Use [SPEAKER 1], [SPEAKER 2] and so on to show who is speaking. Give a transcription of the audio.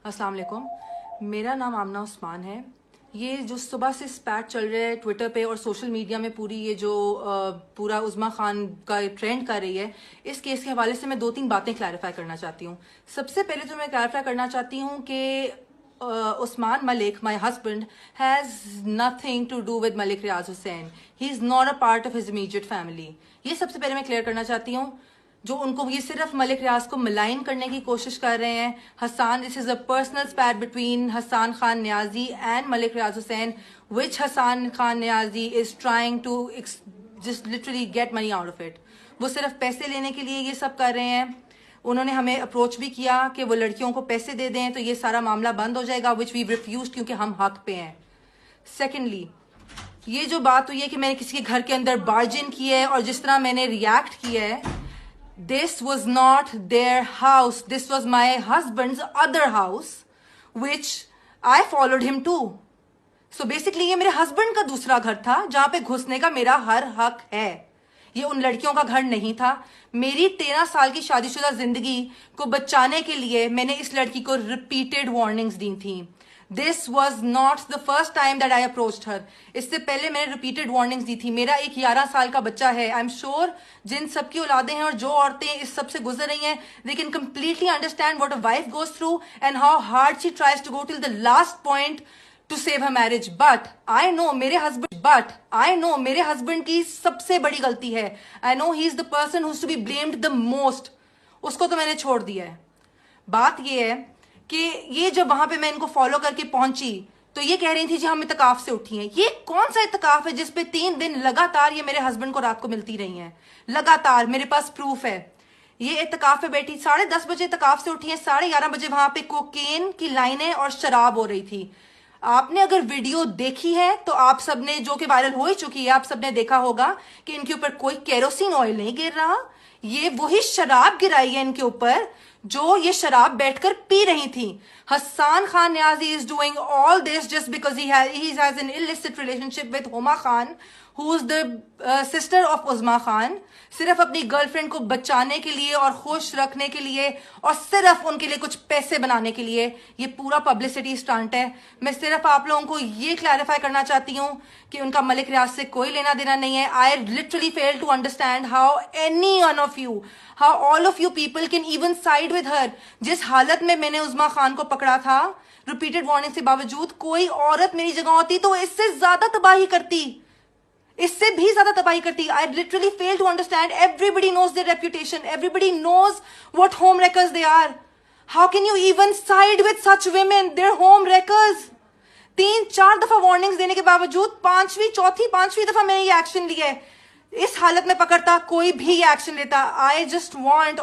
[SPEAKER 1] अस्सलाम वालेकुम। मेरा नाम आमना उस्मान है। ये जो सुबह से स्पैट चल रहा है ट्विटर पे और सोशल मीडिया में, पूरी ये जो पूरा उज़्मा खान का ट्रेंड कर रही है, इस केस के हवाले से मैं 2-3 बातें क्लैरिफाई करना चाहती हूँ। सबसे पहले तो मैं क्लैरिफाई करना चाहती हूँ कि Usman Malik, my husband, has nothing to do with Malik Riaz Hussain. He is not a part of his immediate family. ये सबसे पहले मैं क्लियर करना चाहती हूँ। जो उनको ये सिर्फ मलिक रियाज को मलाइन करने की कोशिश कर रहे हैं। Hasan, this is a personal spat between Hasan Khan Niazi and Malik Riaz Hussain, which Hasan Khan Niazi is trying to just literally get money out of it. वो सिर्फ पैसे लेने के लिए ये सब कर रहे हैं। उन्होंने हमें अप्रोच भी किया कि वो लड़कियों को पैसे दे दें तो ये सारा मामला बंद हो जाएगा, विच वी रिफ्यूज, क्योंकि हम हक पे हैं। सेकेंडली, ये जो बात हुई है कि मैंने किसी के घर के अंदर बार्जिन किया है और जिस तरह मैंने रिएक्ट किया है, this was not their house. This was my husband's other house, which I followed him to. So basically ये मेरे हस्बैंड का दूसरा घर था जहां पे घुसने का मेरा हर हक है। ये उन लड़कियों का घर नहीं था। मेरी 13 साल की शादीशुदा जिंदगी को बचाने के लिए मैंने इस लड़की को रिपीटेड वार्निंग्स दी थी। This was not the first time that I approached her. इससे पहले मैंने रिपीटेड वार्निंग्स दी थी। मेरा एक 11 साल का बच्चा है। आई एम श्योर जिन सबकी औलादें हैं और जो औरतें इस सब से गुजर रही हैं, they can completely understand what a wife goes through and how hard she tries to go till the last point to save her marriage. But I know मेरे हस्बैंड की सबसे बड़ी गलती है। I know he is the person who is to be blamed the most. उसको तो मैंने छोड़ दिया है। बात ये है कि ये जब वहां पे मैं इनको फॉलो करके पहुंची तो ये कह रही थी जी हम इतकाफ से उठी हैं। ये कौन सा इतकाफ है जिसपे 3 दिन लगातार ये मेरे हस्बैंड को रात को मिलती रही हैं? लगातार मेरे पास प्रूफ है। ये इतकाफ पे बैठी 10:30 बजे इतकाफ से उठी है, 11:30 बजे वहां पे कोकेन की लाइनें और शराब हो रही थी। आपने अगर वीडियो देखी है तो आप सबने, जो कि वायरल हो ही चुकी है, आप सबने देखा होगा कि इनके ऊपर कोई केरोसिन ऑयल नहीं गिर रहा। ये वही शराब गिराई है इनके ऊपर जो ये शराब बैठकर पी रही थी। Hasan Khan Niazi is doing all this just because he has an illicit relationship with Huma Khan, who is the sister of Uzma Khan. सिर्फ अपनी गर्लफ्रेंड को बचाने के लिए और खुश रखने के लिए और सिर्फ उनके लिए कुछ पैसे बनाने के लिए ये पूरा पब्लिसिटी स्टंट है। मैं सिर्फ आप लोगों को ये क्लैरिफाई करना चाहती हूँ कि उनका मलिक रियाज से कोई लेना देना नहीं है। I literally fail to understand how any one of you, how all of you people can even side with her. जिस हालत में मैंने उज़्मा खान को पकड़ा था, रिपीटेड वार्निंग के बावजूद, कोई औरत मेरी जगह होती तो इससे ज्यादा तबाही करती, इससे भी ज्यादा तबाही करती। I literally fail to understand. Everybody knows their reputation, everybody knows what home wreckers they are. How can you even side with such women? Their home wreckers. 3-4 दफा वार्निंग्स देने के बावजूद 5वीं दफा मैंने ये एक्शन लिया है। इस हालत में पकड़ता, कोई भी ये एक्शन लेता। I just want